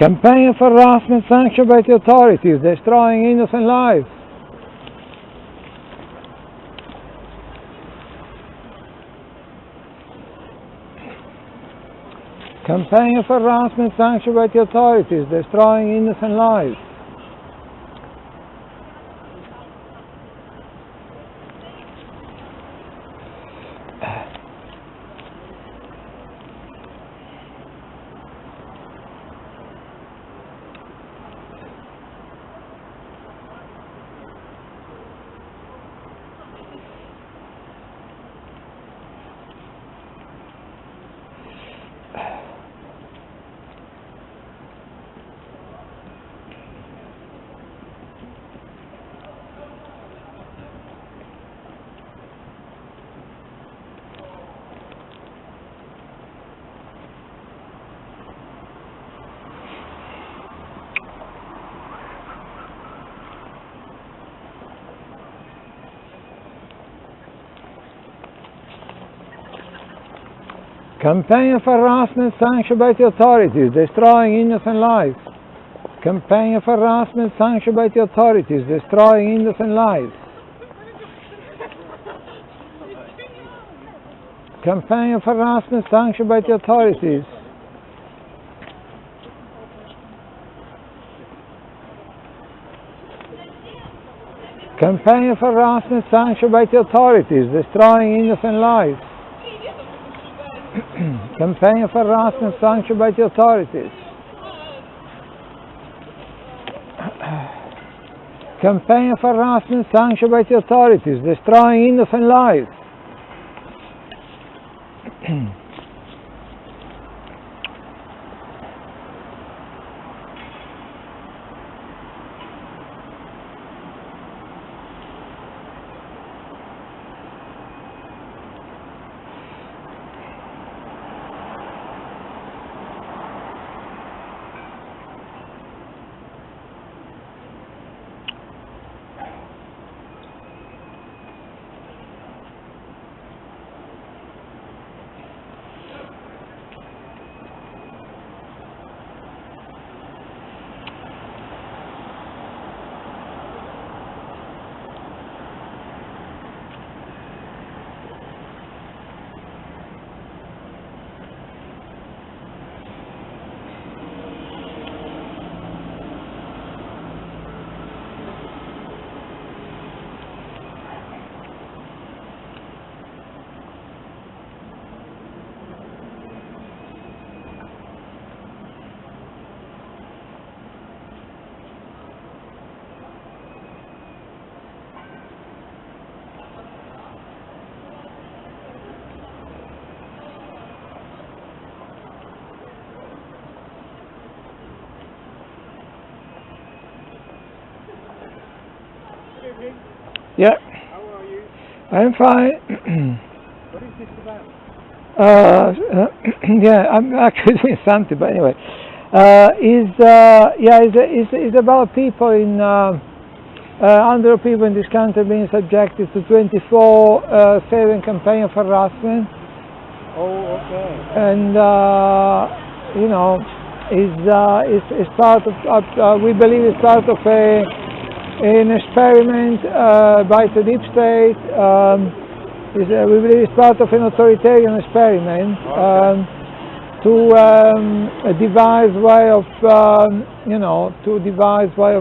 Campaign of harassment sanctioned by the authorities, destroying innocent lives. Campaign of harassment sanctioned by the authorities, destroying innocent lives. Campaign of harassment sanctioned by the authorities, destroying innocent lives. Campaign of harassment sanctioned by the authorities, destroying innocent lives. Campaign of harassment sanctioned by the authorities. Campaign of harassment sanctioned by the authorities, destroying innocent lives. Campaign of harassment sanctioned by the authorities. Campaign of harassment sanctioned by the authorities, destroying innocent lives. Yeah. How are you? I'm fine. What is this about? Yeah, I'm actually doing something, but anyway, it's about people in under people in this country being subjected to 24/7 campaign of harassment. Oh, okay. And you know, is part of we believe it's part of an experiment by the deep state. We believe it's part of an authoritarian experiment to devise way of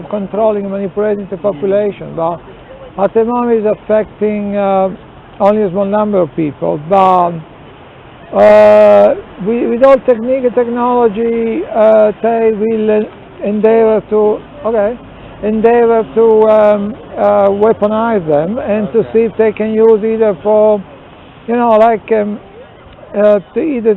controlling and manipulating the population. But at the moment, it's affecting only a small number of people. But with all technique and technology, they will endeavor to weaponize them and to see if they can use either for, either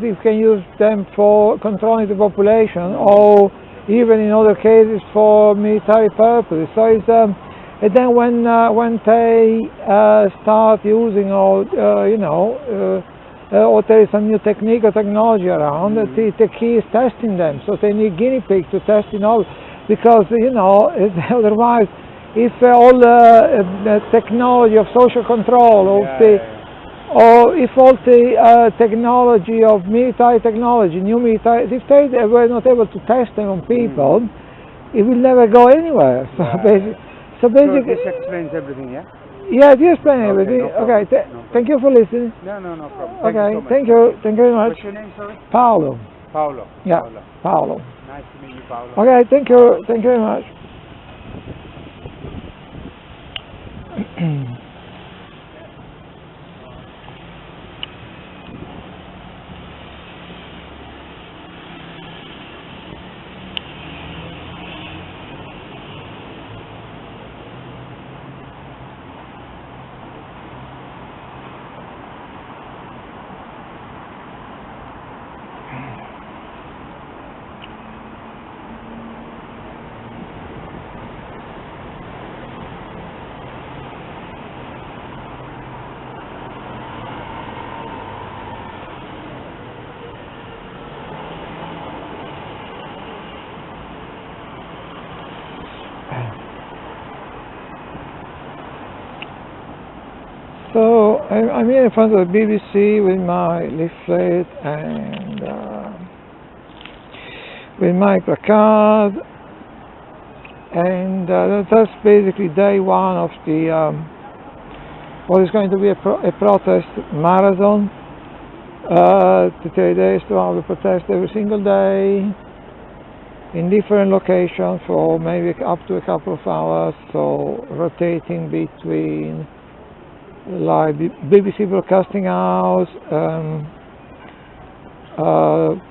if can use them for controlling the population or even in other cases for military purposes. So it's and then when they start using or there is some new technique or technology around, the key is testing them. So they need guinea pigs to test because otherwise, if all the technology of social control of or if all the technology of military technology, new military, if they were not able to test them on people, it will never go anywhere. So Yeah, basically, So basically, this explains everything, yeah? yeah, you explain Okay, everything. no problem. Okay, No problem. thank you for listening. No problem. Thank you Okay, so much. thank you very much. What's your name, sorry? Paolo. Paolo. Yeah, Paolo. Paolo. Nice to meet you, Paolo. Okay, thank you very much. So I'm here in front of the BBC with my leaflet and with my placard, and that's basically day one of the what is going to be a protest marathon. 3 days to have a protest every single day in different locations for maybe up to a couple of hours, so rotating between like BBC Broadcasting House, the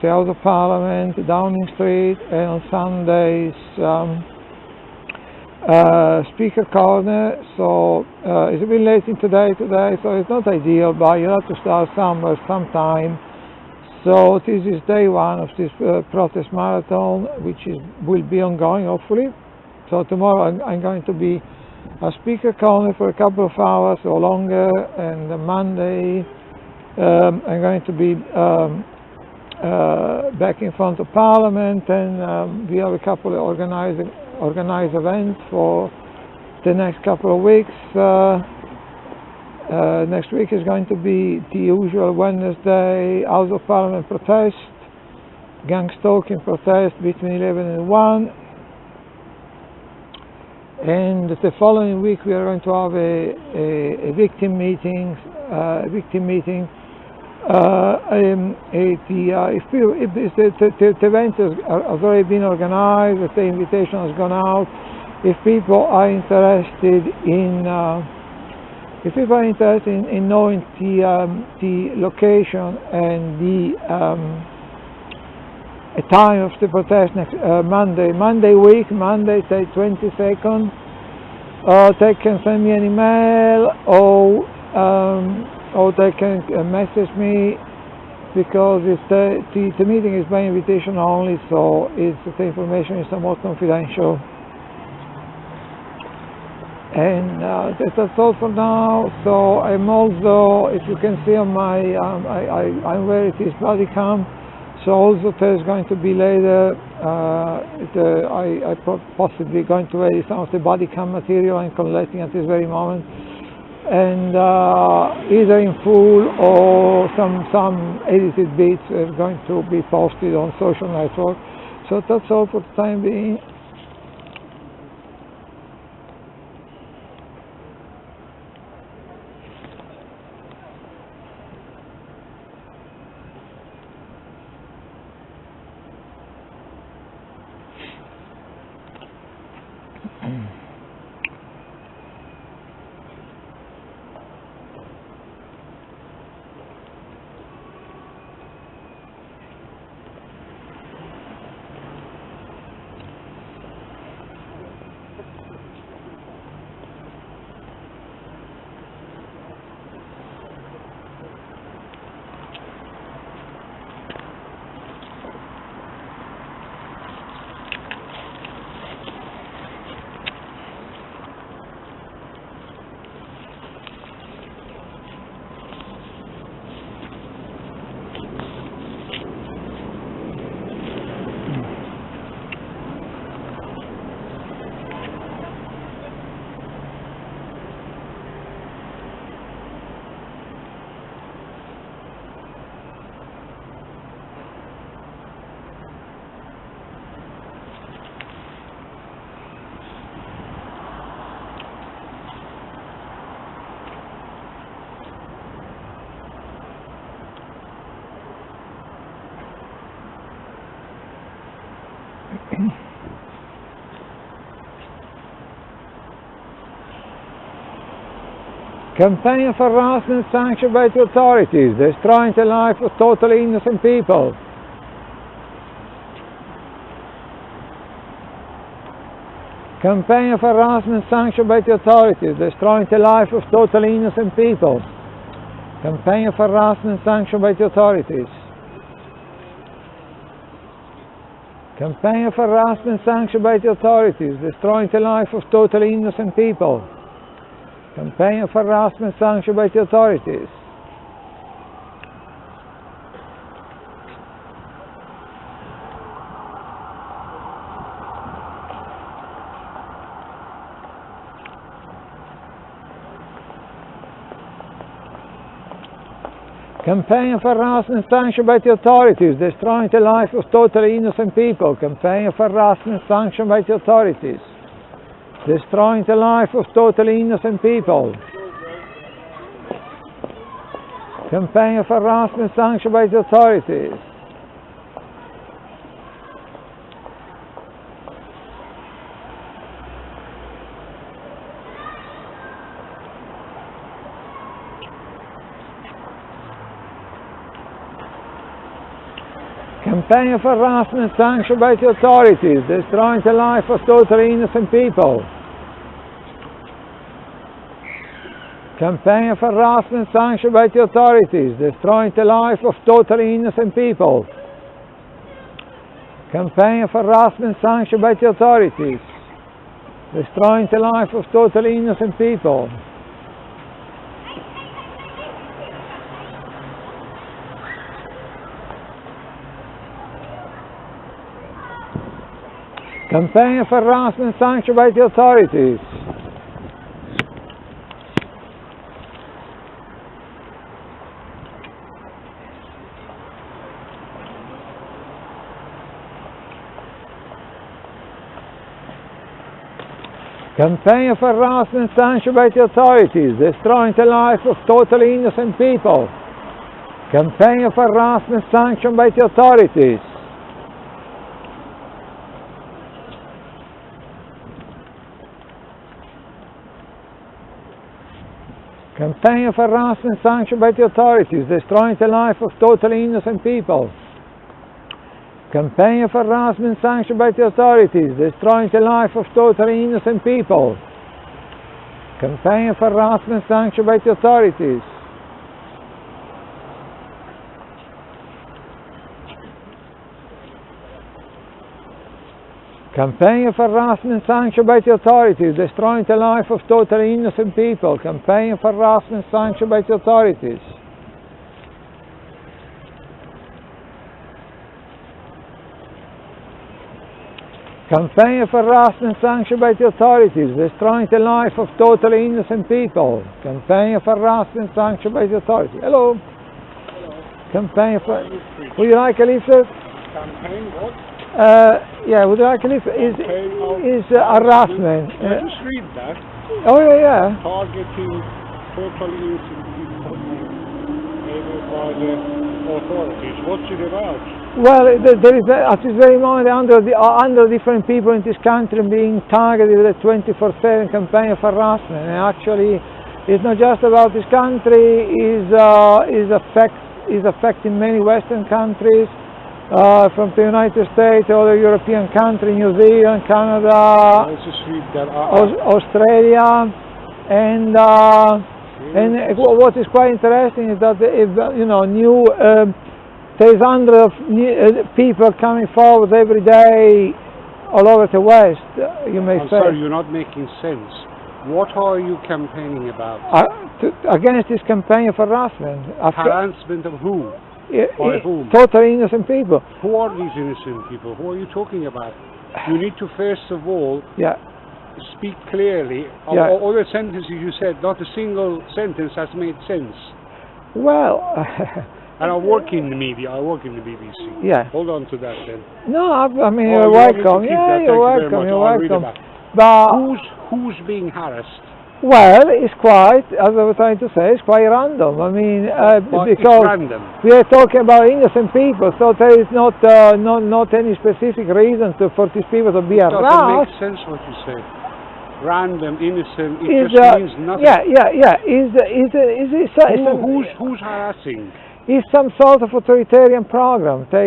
House of Parliament, Downing Street, and on Sundays Speaker Corner. So it's a bit late in today, so it's not ideal, but you have to start somewhere, sometime. So this is day one of this protest marathon, which will be ongoing, hopefully. So tomorrow I'm going to be a Speaker Corner for a couple of hours or longer, and Monday I'm going to be back in front of Parliament, and we have a couple of organized events for the next couple of weeks. Next week is going to be the usual Wednesday House of Parliament protest, gang stalking protest between 11 and 1. And the following week we are going to have a victim meeting. If the event has already been organized, if the invitation has gone out, if people are interested in knowing the location and the time of the protest next Monday say 22nd, they can send me an email or they can message me, because the meeting is by invitation only, so the information is somewhat confidential. And that's all for now. So I'm also, if you can see on my, I'm wearing this body cam. So also there's going to be later, I possibly going to edit some of the body cam material I'm collecting at this very moment, and either in full or some edited bits are going to be posted on social network. So that's all for the time being. Campaign of harassment sanctioned by the authorities, destroying the life of totally innocent people. Campaign of harassment sanctioned by the authorities, destroying the life of totally innocent people. Campaign of harassment sanctioned by the authorities. Campaign of harassment sanctioned by the authorities, destroying the life of totally innocent people. Campaign of harassment sanctioned by the authorities. Campaign of harassment sanctioned by the authorities, destroying the life of totally innocent people. Campaign of harassment sanctioned by the authorities, destroying the life of totally innocent people. Campaign of harassment sanctioned by the authorities. Campaign of harassment sanctioned by the authorities, destroying the life of totally innocent people. Campaign of harassment sanctioned by the authorities, destroying the life of totally innocent people. Campaign of harassment sanctioned by the authorities, destroying the life of totally innocent people. Campaign of harassment sanctioned by the authorities. Campaign of harassment sanctioned by the authorities, destroying the life of totally innocent people. Campaign of harassment sanctioned by the authorities. Campaign of harassment sanctioned by the authorities, destroying the life of totally innocent people. Campaign of harassment sanctioned by the authorities, destroying the life of totally innocent people. Campaign of harassment sanctioned by the authorities. Campaign of harassment sanctioned by the authorities, destroying the life of totally innocent people. Campaign of harassment sanctioned by the authorities. Campaign of harassment sanctioned by the authorities, destroying the life of totally innocent people. Campaign of harassment sanctioned by the authorities. Hello. Campaign of... Would you like a leaflet? Campaign what? Yeah, would you like a leaflet? Is harassment. Just read that. Oh yeah. Targeting totally innocent people able by the authorities. What's it about? Well, there is at this very moment under different people in this country being targeted with a 24/7 campaign of harassment. And actually, it's not just about this country. Is affecting many Western countries, from the United States, other European countries, New Zealand, Canada, Australia, and what is quite interesting is that there's hundreds of people coming forward every day all over the West, you may say. I'm sorry, you're not making sense. What are you campaigning about? Against this campaign of harassment. Harassment of who? By whom? Totally innocent people. Who are these innocent people? Who are you talking about? You need to first of all speak clearly. All the sentences you said, not a single sentence has made sense. Well... And I work in the media. I work in the BBC. Yeah. Hold on to that then. No, I mean you're welcome. Yeah, you're welcome. You're welcome. But who's being harassed? Well, it's quite, as I was trying to say, it's quite random. I mean, because we are talking about innocent people, so there is not any specific reason for these people to be harassed. It doesn't make sense what you say. random, innocent. It just means nothing. Yeah. Who's harassing? Is some sort of authoritarian program. To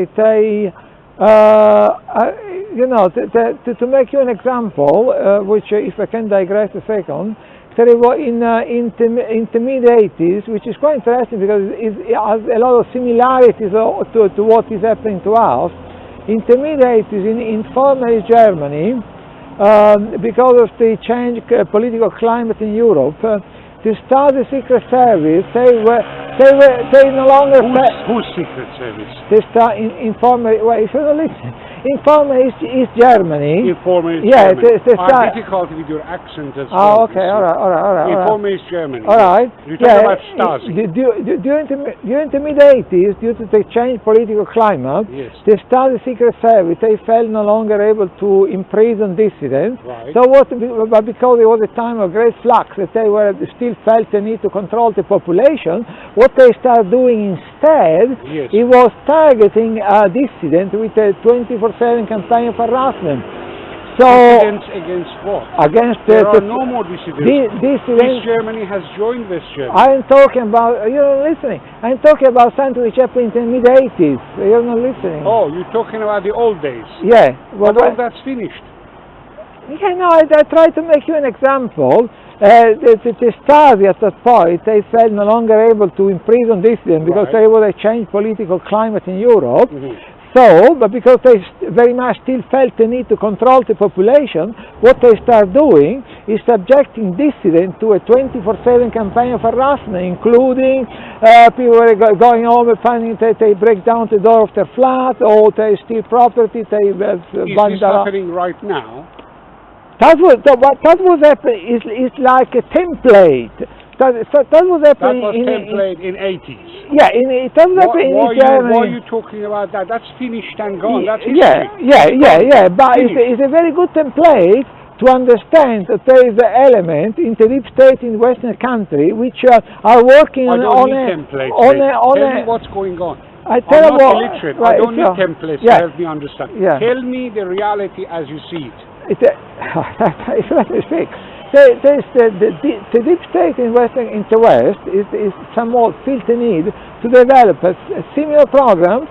make you an example, which if I can digress a second, there was in the mid-80s, which is quite interesting because it has a lot of similarities to what is happening to us. In the mid-80s, in former Germany, because of the changed political climate in Europe, the Stasi Secret Service, they no longer... Whose Secret Service? In former... Well, if you don't listen, in former East Germany... In former East Germany. I have difficulty with your accent as well. Oh, okay, all right. In former East Germany. All right. You're talking about Stasi. During the mid-80s, due to the changed political climate, yes. The Stasi Secret Service, they felt no longer able to imprison dissidents. Right. But because it was a time of great flux, that they were still felt the need to control the population, what they started doing instead, yes. It was targeting dissidents with a 24/7 campaign of harassment. So against what? Against there are no more dissidents. Dissidents. East Germany has joined West Germany. I am talking about, you're not listening. I'm talking about something which happened in the mid-80s. You're not listening. Oh, you're talking about the old days. Yeah. But all that's finished. Yeah, no, I try to make you an example. The Stasi at that point, they felt no longer able to imprison dissidents because there was a changed political climate in Europe. Mm-hmm. So, but because they very much still felt the need to control the population, what they start doing is subjecting dissidents to a 24/7 campaign of harassment, including people going home and finding that they break down the door of their flat, or they steal property, they Is this happening right now? That was happening. It's like a template. That was happening. That was template in 80s. Yeah, it was happening in Germany. Why are you talking about that? That's finished and gone. That's history. Yeah. But it's a very good template to understand that there is an element in the deep state in Western country which are working on a template. Tell me what's going on. I'm not illiterate. I don't need templates to help me understand. Yeah. Tell me the reality as you see it. Let me speak. The deep state in the West is somewhat felt the need to develop a similar programs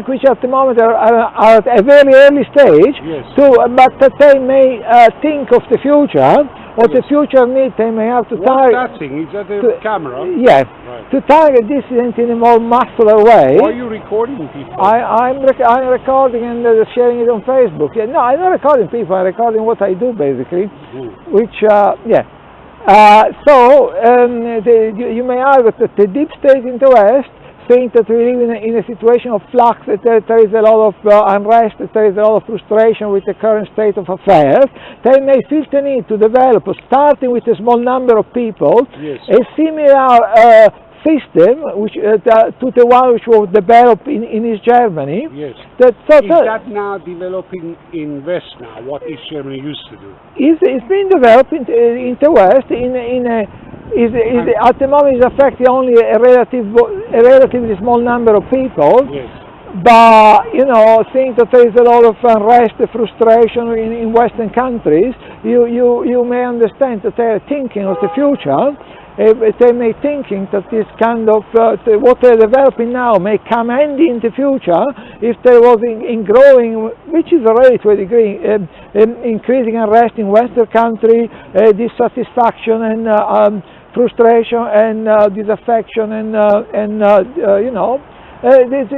which at the moment are at a very early stage, yes. But that they may think of the future, or the future need they may have to target. What's that thing? Is that a camera? Yes, right. To target dissidents in a more muscular way. Why are you recording people? I'm recording and sharing it on Facebook. Yeah, no, I'm not recording people. I'm recording what I do basically, which you may argue that the deep state in the West think that we live in a situation of flux, that there is a lot of unrest, that there is a lot of frustration with the current state of affairs. They may feel the need to develop, starting with a small number of people, yes. a similar system to the one which was developed in East Germany. Yes. Is that now developing in West now, what East Germany used to do? It's been developed in the West at the moment is affecting only a relatively small number of people. Yes. But think that there is a lot of unrest, frustration in Western countries. You may understand that they are thinking of the future. They may thinking that this kind of what they're developing now may come handy in the future if there was in growing, which is already to a degree, increasing unrest in Western country, dissatisfaction and frustration and disaffection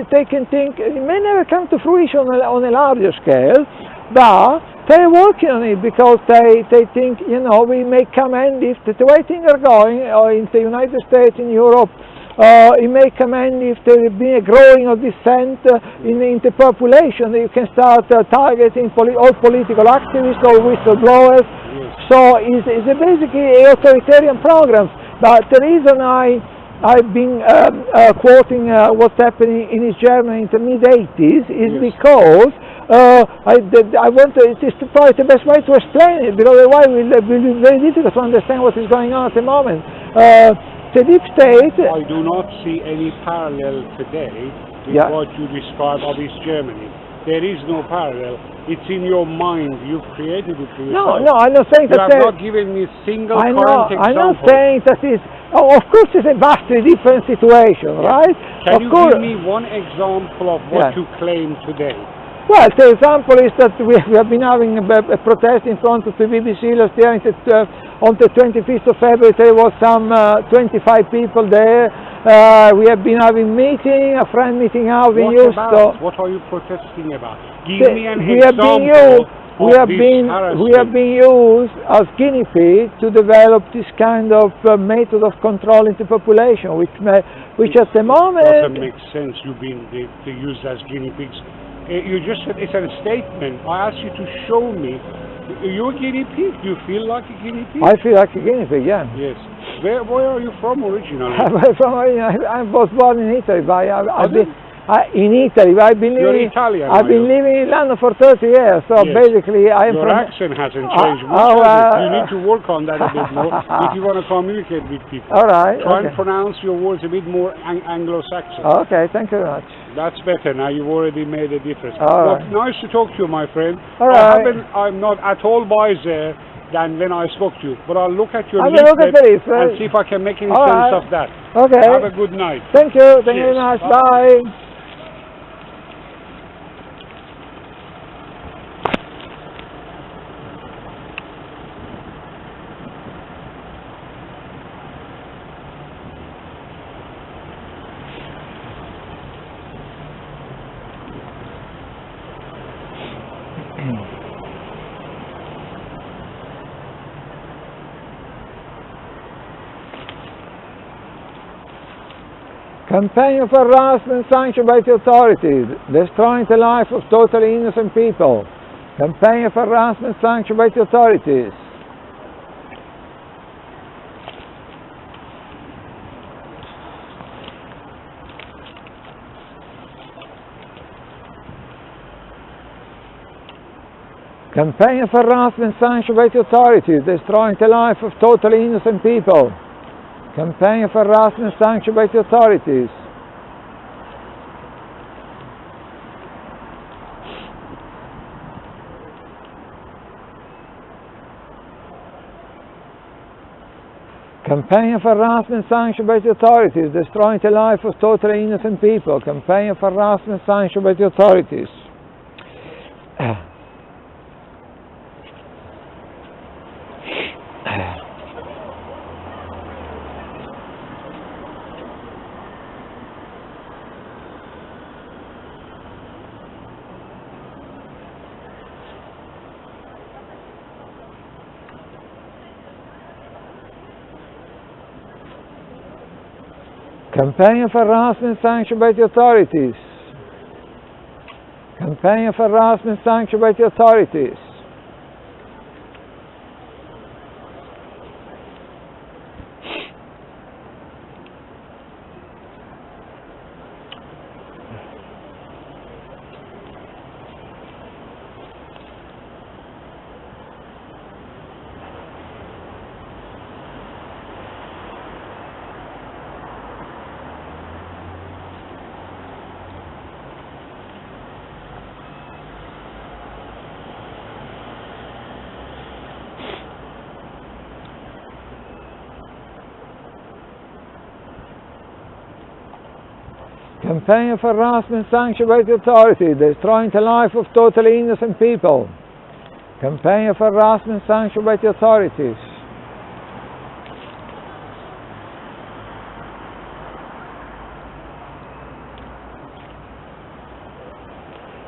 they can think it may never come to fruition on a larger scale, but they're working on it because they think we may come handy if the way things are going in the United States, in Europe. It may come handy if there has been a growing of dissent in the population. You can start targeting all political activists or whistleblowers. Yes. So it's basically authoritarian programs. But the reason I've been quoting what's happening in East Germany in the mid-80s is yes. Because I want to, it is probably the best way to explain it, because otherwise it will be very difficult to understand what is going on at the moment. The deep state... I do not see any parallel today with what you describe of East Germany. There is no parallel. It's in your mind. You've created it for No, yourself. no, I'm not saying You that. have not given me a single I know. current example. I'm not saying that it's. Oh, of course, it's a vastly different situation, right? Can of you course. give me one example of what you claim today? Well, the example is that we have been having a protest in front of the BBC last year. On the 25th of February, there was some 25 people there. We have been having meeting, a friend meeting out in Houston. What are you protesting about? Give me an example. We have been used as guinea pigs to develop this kind of method of controlling the population, which at the moment doesn't make sense. You've been used as guinea pigs. You just said it's a statement. I asked you to show me. You're a guinea pig. Do you feel like a guinea pig? I feel like a guinea pig. Yeah. Yes. Where are you from originally? I was born in Italy, but in Italy. I've been living. You're Italian. I've been living in London for 30 years, so basically I'm Your from. accent hasn't changed much. You need to work on that a bit more if you want to communicate with people. All right. Try and pronounce your words a bit more Anglo-Saxon. Okay, thank you very much. That's better. Now you've already made a difference. All right. Nice to talk to you, my friend. All right. I'm not at all wiser than when I spoke to you, but I'll look at your leaflet and see if I can make any sense of that. Okay. Have a good night. Thank you. Thank you very much. Bye. Campaign of harassment sanctioned by the authorities, destroying the life of totally innocent people. Campaign of harassment sanctioned by the authorities. Campaign of harassment sanctioned by the authorities, destroying the life of totally innocent people. Campaign of harassment sanctioned by the authorities. Campaign of harassment sanctioned by the authorities, destroying the life of totally innocent people. Campaign of harassment sanctioned by the authorities. Campaign of harassment sanctioned by the authorities. Campaign of harassment sanctioned by the authorities. Campaign of harassment sanctioned by the authorities, destroying the life of totally innocent people. Campaign of harassment sanctioned by the authorities.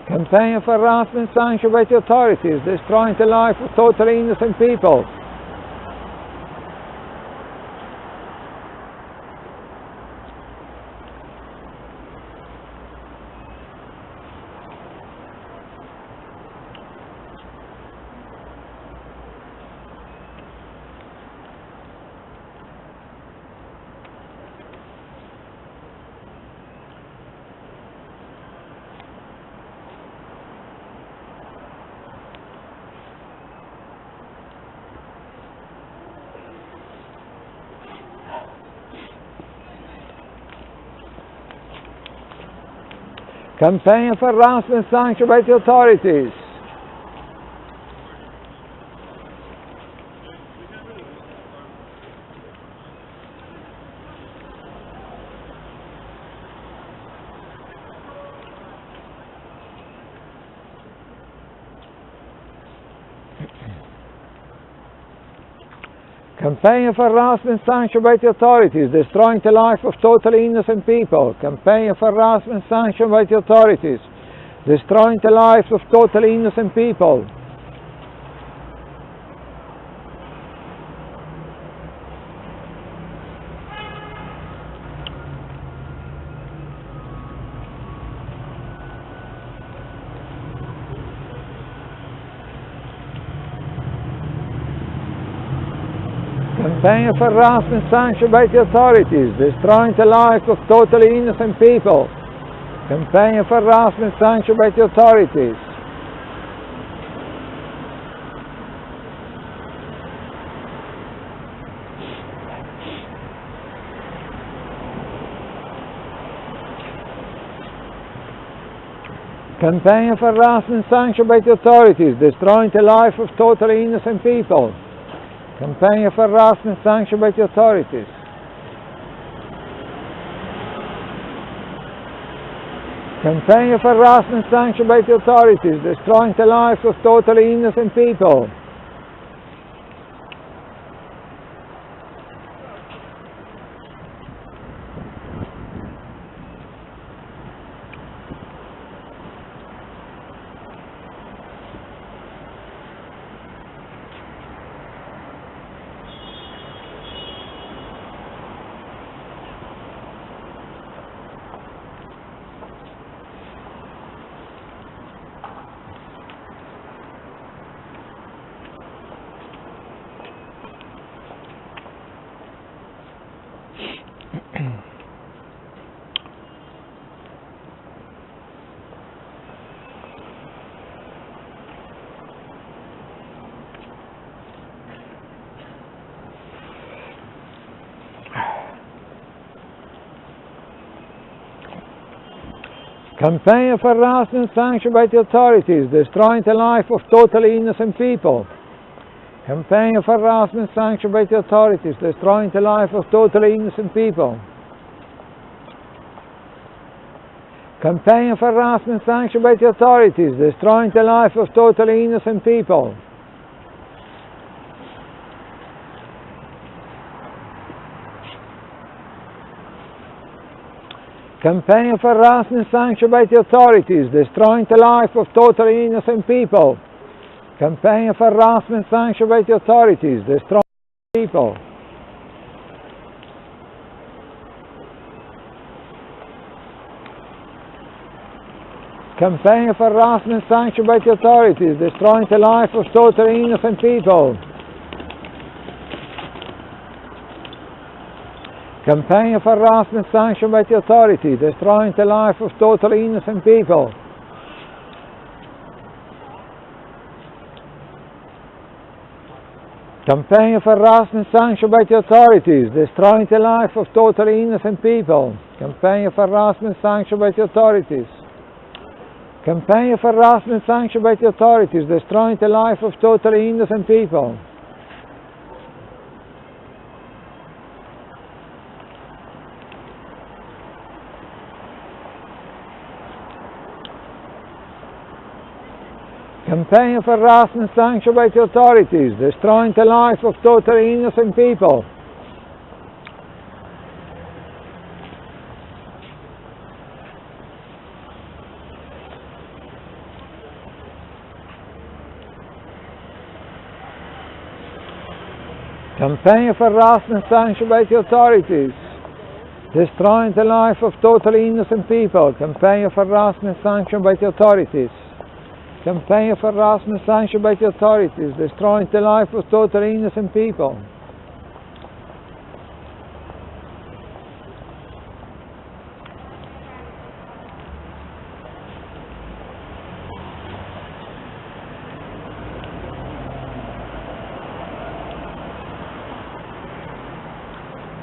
Campaign of harassment sanctioned by the authorities, destroying the life of totally innocent people. Campaign of harassment sanctioned by the authorities. Campaign of harassment sanctioned by the authorities, destroying the life of totally innocent people. Campaign of harassment sanctioned by the authorities, destroying the lives of totally innocent people. Campaign of harassment sanctioned by the authorities, destroying the life of totally innocent people. Campaign of harassment sanctioned by the authorities. Campaign of harassment sanctioned by the authorities, destroying the life of totally innocent people. Campaign of harassment sanctioned by the authorities. Campaign of harassment sanctioned by the authorities, destroying the lives of totally innocent people. Campaign of harassment sanctioned by the authorities, destroying the life of totally innocent people. Campaign of harassment sanctioned by the authorities, destroying the life of totally innocent people. Campaign of harassment sanctioned by the authorities, destroying the life of totally innocent people. Campaign of harassment sanctioned by the authorities, destroying the life of totally innocent people. Campaign of harassment sanctioned by the authorities, destroying people. Campaign of harassment sanctioned by the authorities, destroying the life of totally innocent people. Campaign of harassment sanctioned by the authority, destroying the life of totally innocent people. Campaign of harassment sanctioned by the authorities, destroying the life of totally innocent people. Campaign of harassment sanctioned by the authorities. Campaign of harassment sanctioned by the authorities, destroying the life of totally innocent people. Campaign of harassment sanctioned by the authorities, destroying the life of totally innocent people. Campaign of harassment sanctioned by the authorities, destroying the life of totally innocent people. Campaign of harassment sanctioned by the authorities. Campaign of harassment sanctioned by the authorities, destroying the life of totally innocent people.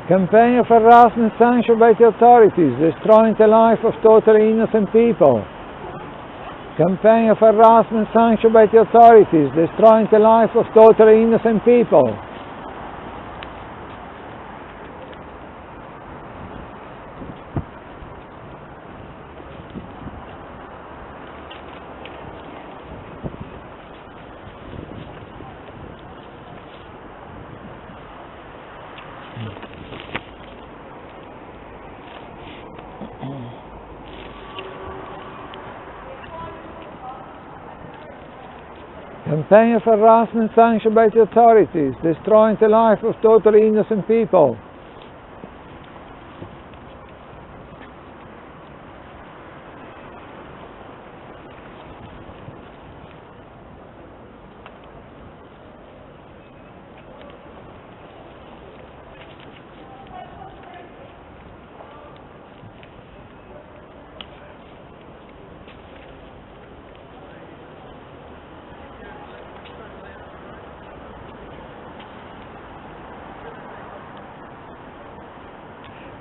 Campaign of harassment sanctioned by the authorities, destroying the life of totally innocent people. Campaign of harassment sanctioned by the authorities, destroying the life of totally innocent people. Campaign of harassment sanctioned by the authorities, destroying the life of totally innocent people.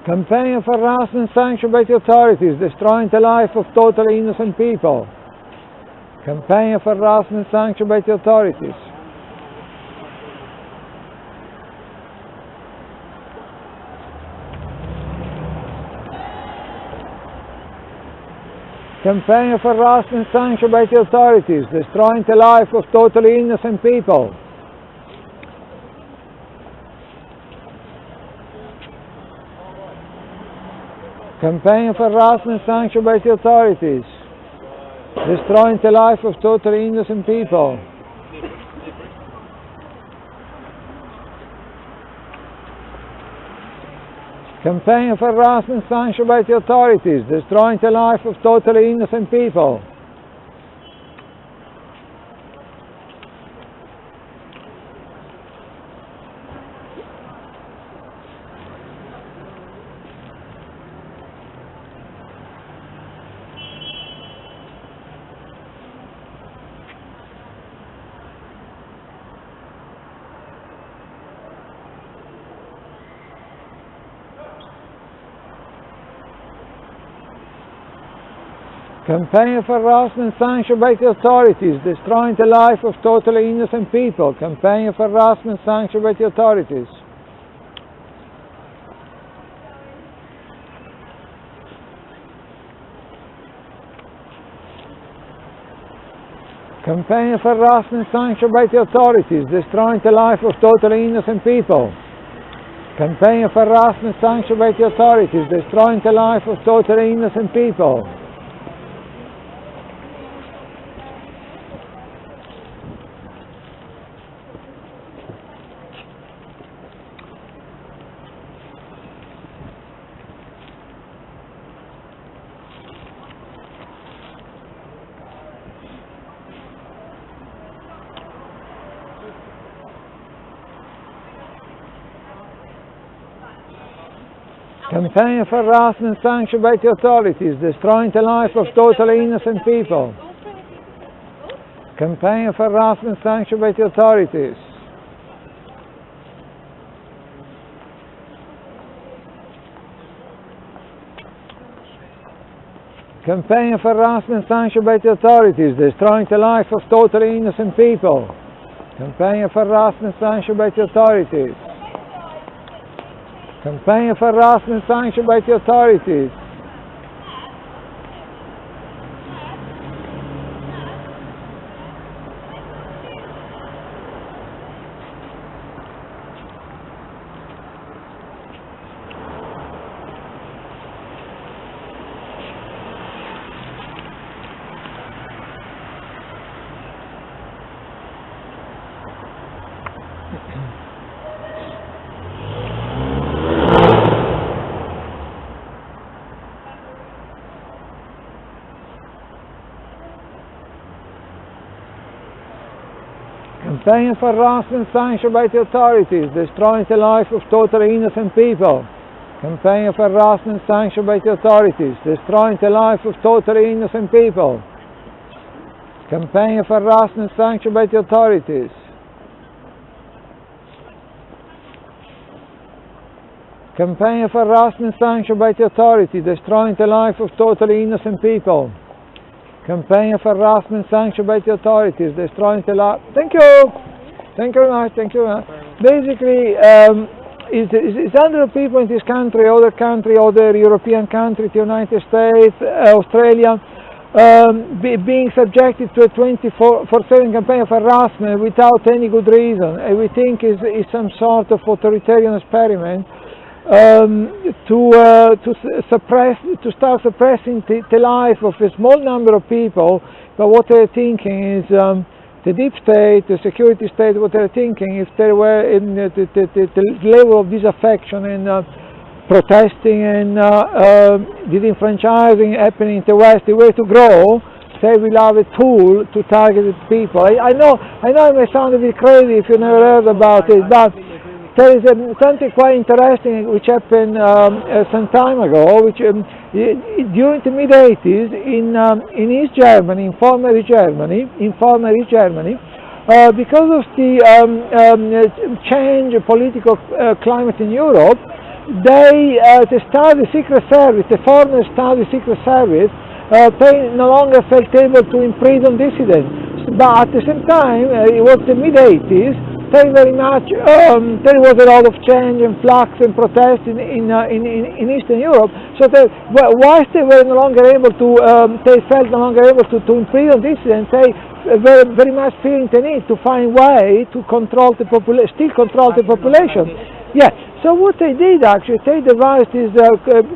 Campaign of harassment sanctioned by the authorities, destroying the life of totally innocent people. Campaign of harassment sanctioned by the authorities. Campaign of harassment sanctioned by the authorities, destroying the life of totally innocent people. Campaign of harassment sanctioned by the authorities, destroying the life of totally innocent people. Campaign of harassment sanctioned by the authorities, destroying the life of totally innocent people. Campaign of harassment sanctioned by the authorities, destroying the life of totally innocent people. Campaign of harassment sanctioned by the authorities. Campaign of harassment sanctioned by the authorities, destroying the life of totally innocent people. Campaign of harassment sanctioned by the authorities, destroying the life of totally innocent people. Campaign of harassment sanctioned by the authorities, destroying the life of totally innocent people. Campaign of harassment sanctioned by the authorities. Campaign of harassment sanctioned by the authorities, destroying the life of totally innocent people. Campaign of harassment sanctioned by the authorities. Campaign of harassment sanctioned by the authorities. Campaign of harassment sanctioned by the authorities, destroying the life of totally innocent people. Campaign of harassment sanctioned by the authorities, destroying the life of totally innocent people. Campaign of harassment sanctioned by the authorities. Campaign of harassment sanctioned by the authority, destroying the life of totally innocent people. Campaign of harassment sanctioned by the authorities, destroying the life. Thank you. Thank you very much. Thank you very much. Basically, it's hundreds of people in this country, other European countries, the United States, Australia, being subjected to a 24/7 campaign of harassment without any good reason, and we think is some sort of authoritarian experiment to start suppressing the life of a small number of people. But what they're thinking is the deep state, the security state, what they're thinking, if they were in the level of disaffection and protesting and disenfranchising happening in the West, the way to grow, they will have a tool to target people. I know it may sound a bit crazy if you never heard about it, but there is something quite interesting which happened some time ago, which during the mid-80s in East Germany, in former East Germany, because of the change in political climate in Europe, they started the Secret Service, the former started the Secret Service, they no longer felt able to imprison dissidents. But at the same time, it was the mid-80s, very much, there was a lot of change and flux and protest in Eastern Europe. So whilst they were no longer able to, they felt no longer able to imprison dissidents, they very much feeling the need to find way to control the population, still control the population. Yeah. So what they did actually, they devised this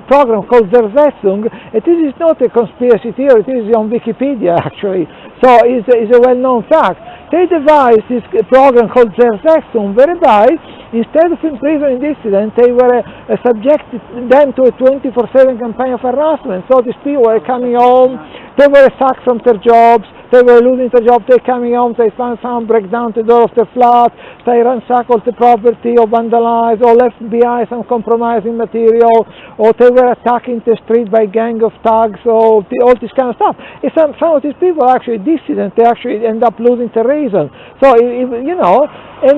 program called Zersetzung. This is not a conspiracy theory, this is on Wikipedia actually. So it's a well-known fact. They devised this program called Zersetzung, whereby instead of imprisoning dissidents, they were subjected them to a 24/7 campaign of harassment. So these people were coming home, they were sacked from their jobs, they were losing their job, they're coming home, they found break down the door of their flat, they ransacked the property or vandalized or left behind some compromising material, or they were attacking the street by gang of thugs, or all this kind of stuff. And some of these people are actually dissidents, they actually end up losing their reason. So, you know, I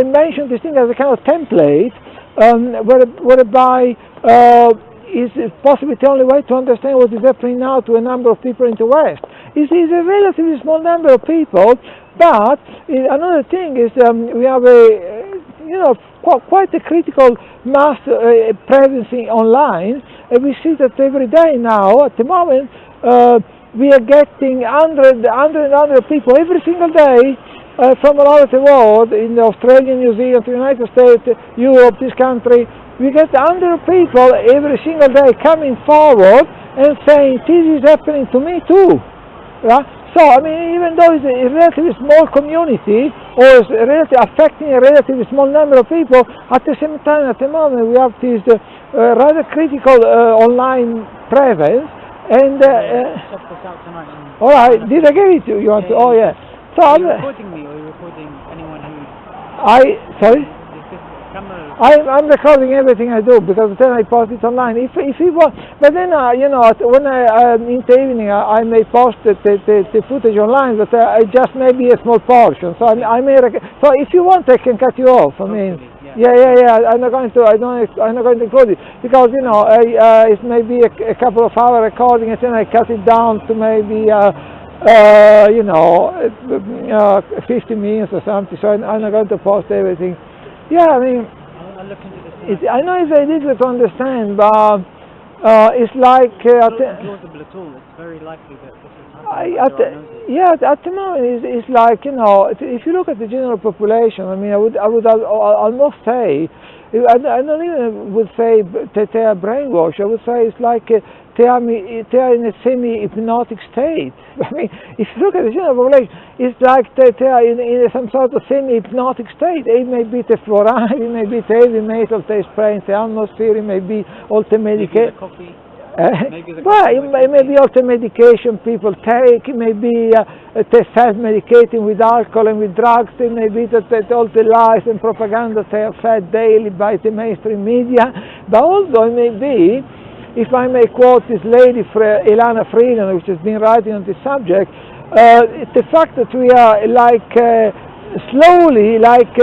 mentioned this thing as a kind of template whereby is possibly the only way to understand what is happening now to a number of people in the West. It's a relatively small number of people, but another thing is we have quite a critical mass presence online, and we see that every day now. At the moment, we are getting 100 people every single day from all over the world, in Australia, New Zealand, the United States, Europe, this country. We get 100 people every single day coming forward and saying, this is happening to me too. Yeah? So, I mean, even though it's a relatively small community, or it's affecting a relatively small number of people, at the same time, at the moment, we have this rather critical online presence. And all right, did I get it? You want to? Oh yeah. So are you recording me, or are you recording anyone who? Sorry. I'm recording everything I do, because then I post it online. If you want, but then you know, when in the evening I may post the footage online, but just maybe a small portion. So I may. So if you want, I can cut you off. I mean. Yeah. I'm not going to include it, because you know it's maybe a couple of hour recording, and then I cut it down to maybe 50 minutes or something. So I'm not going to post everything. Yeah, I mean, I know it's very difficult to understand, but it's like it's not plausible at all. It's very likely that this is happening. At the moment it's like, you know, if you look at the general population, I mean, I would almost say, I don't even would say that they are brainwashed. I would say it's like they are in a semi-hypnotic state. I mean, if you look at the general population, it's like they are in some sort of semi-hypnotic state. It may be the fluoride, it may be the heavy metals they spray in the atmosphere, it may be all the medication. It may be all the medication people take, it may be they self-medicating with alcohol and with drugs, it may be that all the lies and propaganda they are fed daily by the mainstream media, but also it may be, if I may quote this lady, Ilana Freeland, which has been writing on this subject, the fact that we are like slowly, like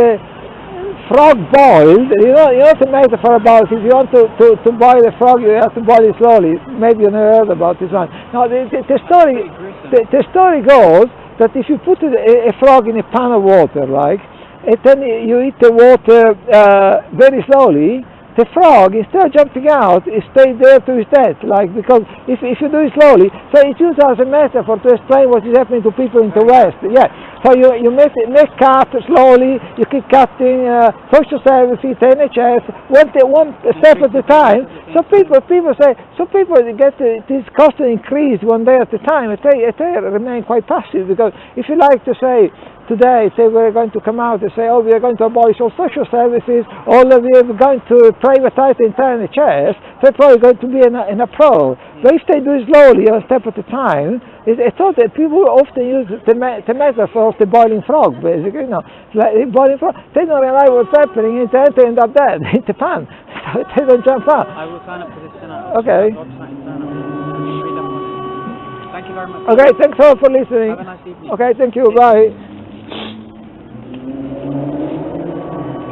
frog boiled. You know the metaphor about if you want to boil a frog, you have to boil it slowly. Maybe you never heard about this one. Now the story goes that if you put a frog in a pan of water, like, and then you eat the water very slowly, the frog, instead of jumping out, it stayed there to his death. Like, because if you do it slowly, so it's used as a metaphor to explain what is happening to people in the West. Yeah. So you make cut slowly, you keep cutting social services, NHS, one step at a time. So people get this cost increase one day at a time. They remain quite passive, because if you like to say today, say we're going to come out and say, oh, we are going to abolish all social services, all of we are going to privatize the entire NHS, they're probably going to be in a pro. But if they do it slowly, a step at a time, it's thought that people often use the metaphor of the boiling frog, basically. Like the boiling frog, they don't realize what's happening, and they end up dead in the pan. So they don't jump out. I will sign up for this tonight. Okay. Thank you very much. Okay, thanks all for listening. Have a nice evening. Okay, thank you. Bye.